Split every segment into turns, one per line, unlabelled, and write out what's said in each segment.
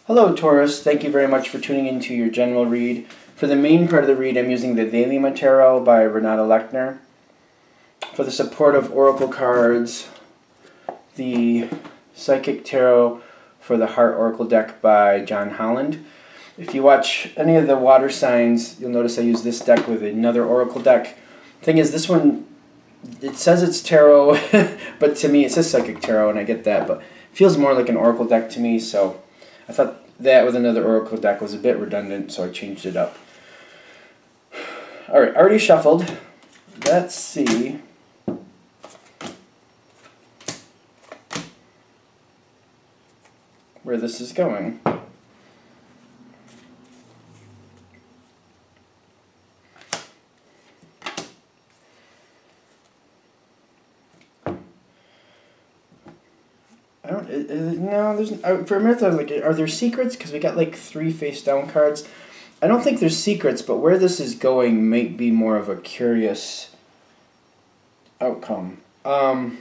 Hello Taurus, thank you very much for tuning into your general read. For the main part of the read, I'm using the Valima Tarot by Renata Lechner. For the supportive oracle cards, the Psychic Tarot for the Heart Oracle deck by John Holland. If you watch any of the water signs, you'll notice I use this deck with another oracle deck. Thing is, this one, it says it's tarot, but to me it says Psychic Tarot, and I get that, but it feels more like an oracle deck to me, so I thought that with another oracle deck was a bit redundant, so I changed it up. Alright, already shuffled. Let's see. Where this is going. No, there's for a minute I was like, are there secrets? Because we got like 3 face down cards. I don't think there's secrets, but where this is going might be more of a curious outcome. Where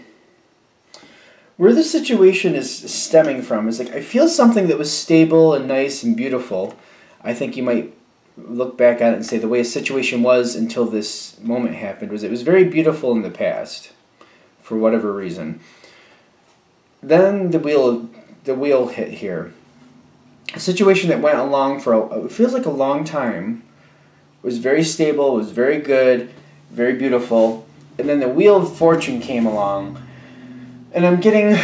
this situation is stemming from is like, I feel something that was stable and nice and beautiful. I think you might look back at it and say the way a situation was until this moment happened was it was very beautiful in the past, for whatever reason. Then the wheel hit here. A situation that went along for it feels like a long time. It was very stable, it was very good, very beautiful. And then the Wheel of Fortune came along. And I'm getting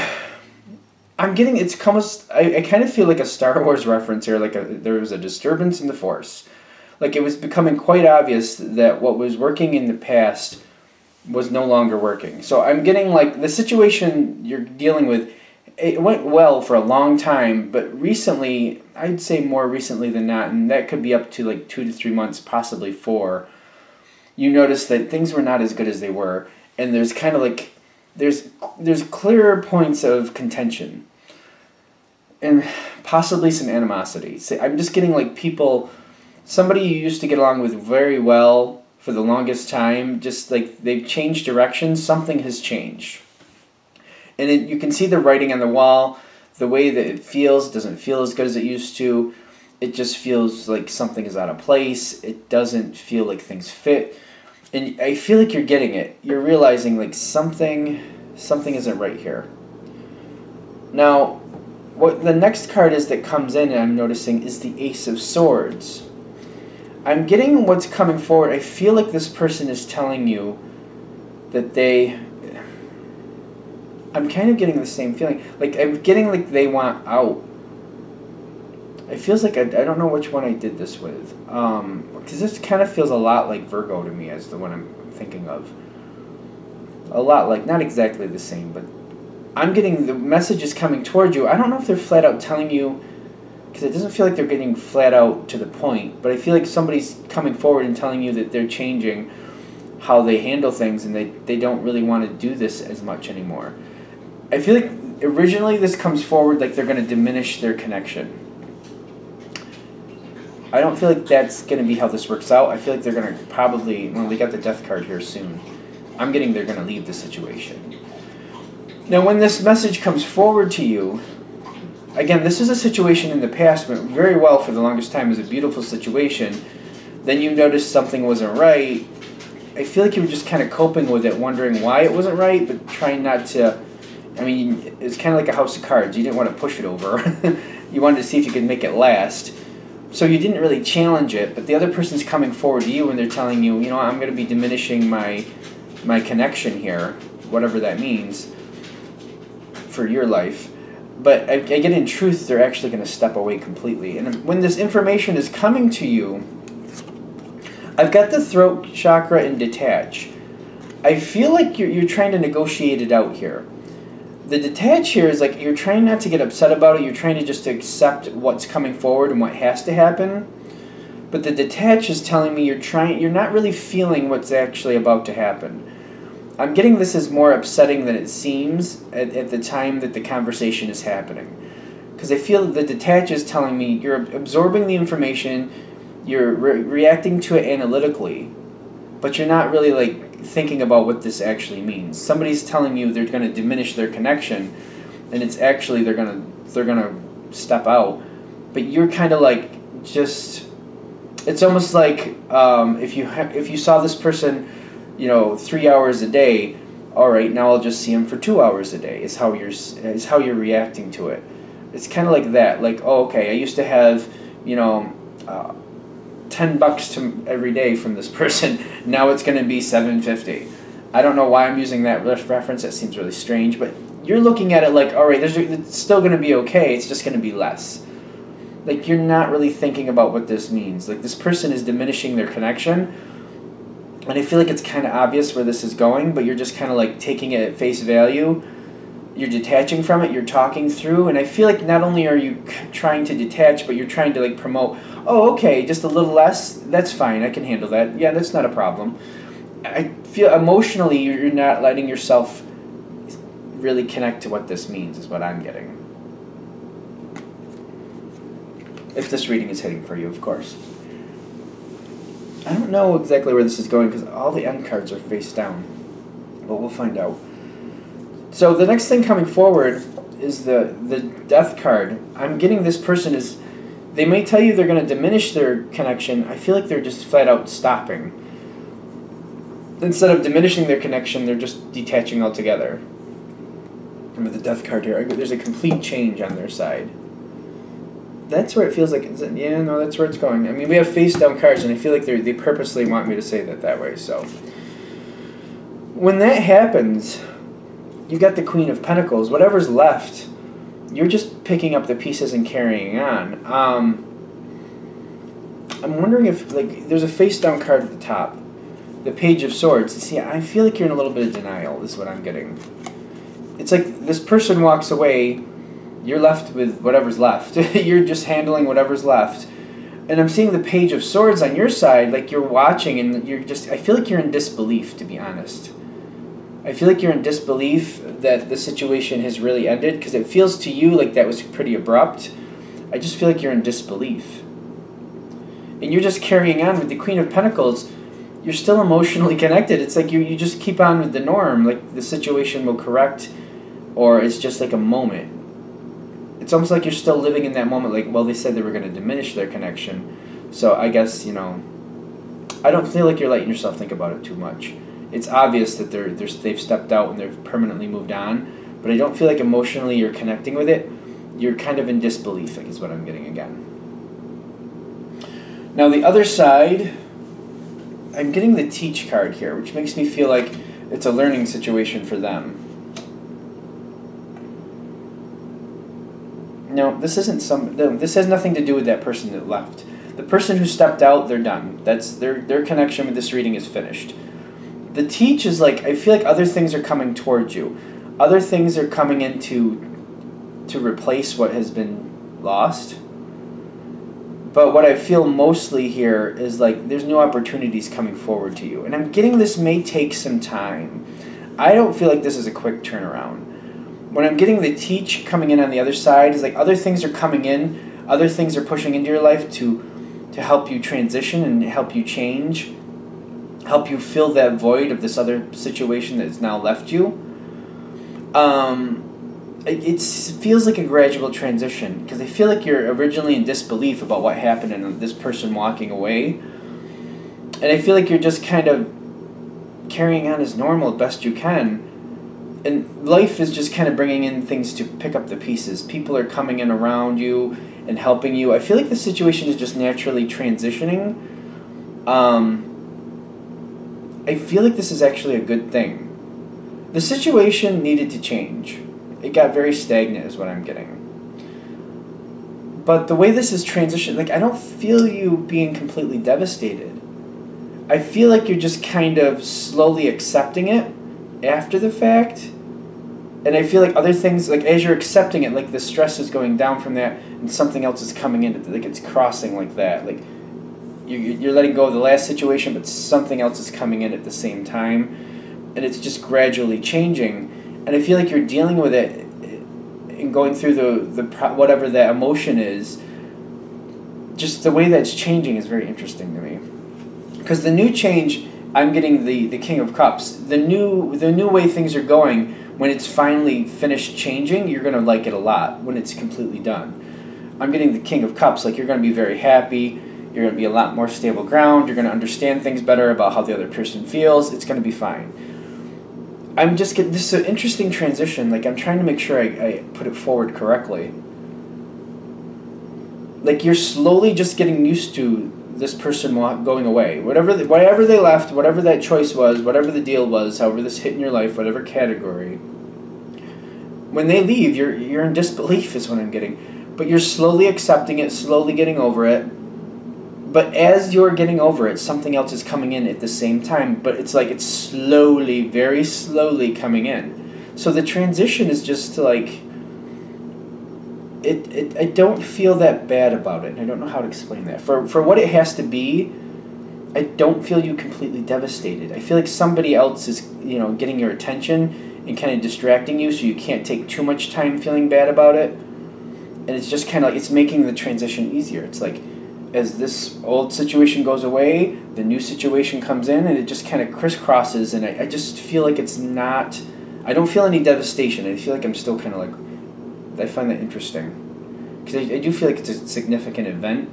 it's almost, I kind of feel like a Star Wars reference here, like there was a disturbance in the Force. Like it was becoming quite obvious that what was working in the past was no longer working. So I'm getting like the situation you're dealing with, it went well for a long time, but recently, I'd say more recently than not, and that could be up to like 2 to 3 months, possibly 4, you notice that things were not as good as they were, and there's kind of like, there's clearer points of contention, and possibly some animosity. So I'm just getting like people, somebody you used to get along with very well for the longest time, just like they've changed direction, something has changed. And you can see the writing on the wall, the way that it feels doesn't feel as good as it used to. It just feels like something is out of place. It doesn't feel like things fit. And I feel like you're getting it. You're realizing like something isn't right here. Now, what the next card is that comes in, and I'm noticing, is the Ace of Swords. I'm getting what's coming forward. I feel like this person is telling you that I'm kind of getting the same feeling. Like, I'm getting like they want out. It feels like I don't know which one I did this with. Because this kind of feels a lot like Virgo to me as the one I'm thinking of. A lot like, not exactly the same, but I'm getting the messages coming toward you. I don't know if they're flat out telling you, because it doesn't feel like they're getting flat out to the point, but I feel like somebody's coming forward and telling you that they're changing how they handle things and they don't really want to do this as much anymore. I feel like originally this comes forward like they're going to diminish their connection. I don't feel like that's going to be how this works out. I feel like they're going to probably, well, they got the Death card here soon. I'm getting they're going to leave the situation. Now when this message comes forward to you, again, this is a situation in the past went very well for the longest time. It was a beautiful situation. Then you noticed something wasn't right. I feel like you were just kind of coping with it, wondering why it wasn't right, but trying not to. I mean, it's kind of like a house of cards. You didn't want to push it over. You wanted to see if you could make it last. So you didn't really challenge it, but the other person's coming forward to you and they're telling you, you know, I'm going to be diminishing my connection here, whatever that means, for your life. But again, in truth, they're actually going to step away completely. And when this information is coming to you, I've got the throat chakra and detach. I feel like you're trying to negotiate it out here. The detach here is like you're trying not to get upset about it. You're trying to just accept what's coming forward and what has to happen. But the detach is telling me you're not really feeling what's actually about to happen. I'm getting this as more upsetting than it seems at the time that the conversation is happening. Because I feel the detach is telling me you're absorbing the information, you're reacting to it analytically, but you're not really like thinking about what this actually means. Somebody's telling you they're going to diminish their connection, and it's actually they're going to step out. but you're kind of like just. It's almost like if you saw this person, 3 hours a day. All right, now I'll just see him for 2 hours a day. Is how you're reacting to it. It's kind of like that. Like, oh, okay, I used to have $10 to every day from this person. Now it's going to be $7.50. I don't know why I'm using that reference. That seems really strange, but you're looking at it like, all right, it's still going to be okay. It's just going to be less. Like, you're not really thinking about what this means. Like, this person is diminishing their connection, and I feel like it's kind of obvious where this is going, but you're just kind of like taking it at face value. You're detaching from it. You're talking through, and I feel like not only are you trying to detach, but you're trying to like promote, oh, okay, just a little less. That's fine. I can handle that. Yeah, that's not a problem. I feel emotionally you're not letting yourself really connect to what this means is what I'm getting. If this reading is hitting for you, of course. I don't know exactly where this is going because all the end cards are face down, but we'll find out. So the next thing coming forward is the death card. I'm getting this person is, they may tell you they're going to diminish their connection. I feel like they're just flat out stopping. Instead of diminishing their connection, they're just detaching altogether. And with the death card here, there's a complete change on their side. That's where it feels like, yeah, no, that's where it's going. I mean, we have face-down cards, and I feel like they purposely want me to say that way, so. When that happens, you got the Queen of Pentacles. Whatever's left, you're just picking up the pieces and carrying on. I'm wondering if, like, there's a face-down card at the top. The Page of Swords. See, I feel like you're in a little bit of denial, is what I'm getting. It's like this person walks away, you're left with whatever's left. You're just handling whatever's left. And I'm seeing the Page of Swords on your side, like you're watching and you're just, I feel like you're in disbelief, to be honest. I feel like you're in disbelief that the situation has really ended because it feels to you like that was pretty abrupt. I just feel like you're in disbelief. And you're just carrying on with the Queen of Pentacles. You're still emotionally connected. It's like you just keep on with the norm, like the situation will correct, or it's just like a moment. It's almost like you're still living in that moment, like, well, they said they were going to diminish their connection, so I guess, I don't feel like you're letting yourself think about it too much. It's obvious that they've stepped out and they've permanently moved on, but I don't feel like emotionally you're connecting with it. You're kind of in disbelief, is what I'm getting again. Now, the other side, I'm getting the Teach card here, which makes me feel like it's a learning situation for them. No, this has nothing to do with that person that left. The person who stepped out, they're done. That's their connection with this reading is finished. The Teach is like, I feel like other things are coming towards you. Other things are coming in to replace what has been lost. But what I feel mostly here is like there's new opportunities coming forward to you. And I'm getting this may take some time. I don't feel like this is a quick turnaround. When I'm getting the Teach coming in on the other side, is like other things are coming in, other things are pushing into your life to help you transition and help you change, help you fill that void of this other situation that has now left you. It feels like a gradual transition because I feel like you're originally in disbelief about what happened and this person walking away. And I feel like you're just kind of carrying on as normal best you can. And life is just kind of bringing in things to pick up the pieces. People are coming in around you and helping you. I feel like the situation is just naturally transitioning. I feel like this is actually a good thing. The situation needed to change. It got very stagnant is what I'm getting. But the way this is transitioned, like I don't feel you being completely devastated. I feel like you're just kind of slowly accepting it after the fact. And I feel like other things, like as you're accepting it, like the stress is going down from that and something else is coming in, like it's crossing like that. Like you're letting go of the last situation, but something else is coming in at the same time. And it's just gradually changing. And I feel like you're dealing with it and going through the whatever that emotion is. Just the way that's changing is very interesting to me. Because the new change, I'm getting the King of Cups. The new way things are going, when it's finally finished changing, you're going to like it a lot when it's completely done. I'm getting the King of Cups. Like, you're going to be very happy. You're going to be a lot more stable ground. You're going to understand things better about how the other person feels. It's going to be fine. I'm just getting, this is an interesting transition. Like, I'm trying to make sure I put it forward correctly. Like, you're slowly just getting used to this person going away. Whatever they left, whatever that choice was, whatever the deal was, however this hit in your life, whatever category. When they leave, you're in disbelief is what I'm getting. But you're slowly accepting it, slowly getting over it. But as you're getting over it, something else is coming in at the same time. But it's like it's slowly, very slowly coming in. So the transition is just to like... I don't feel that bad about it. I don't know how to explain that. For what it has to be, I don't feel you completely devastated. I feel like somebody else is, getting your attention and kind of distracting you, so you can't take too much time feeling bad about it. And it's just kind of like, it's making the transition easier. It's like, as this old situation goes away, the new situation comes in, and it just kind of crisscrosses, and I just feel like it's not... I don't feel any devastation. I feel like I'm still kind of like... I find that interesting. Because I do feel like it's a significant event,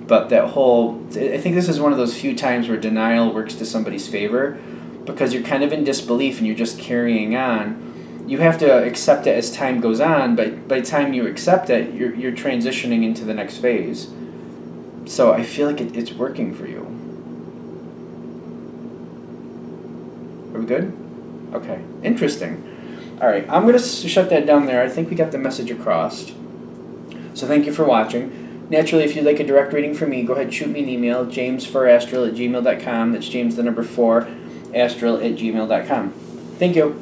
but that whole... I think this is one of those few times where denial works to somebody's favor, because you're kind of in disbelief and you're just carrying on. You have to accept it as time goes on, but by the time you accept it, you're transitioning into the next phase. So I feel like it's working for you. Are we good? Okay. Interesting. All right. I'm going to shut that down there. I think we got the message across. So thank you for watching. Naturally, if you'd like a direct reading from me, go ahead and shoot me an email, james4astral@gmail.com. That's James, the number 4, astral@gmail.com. Thank you.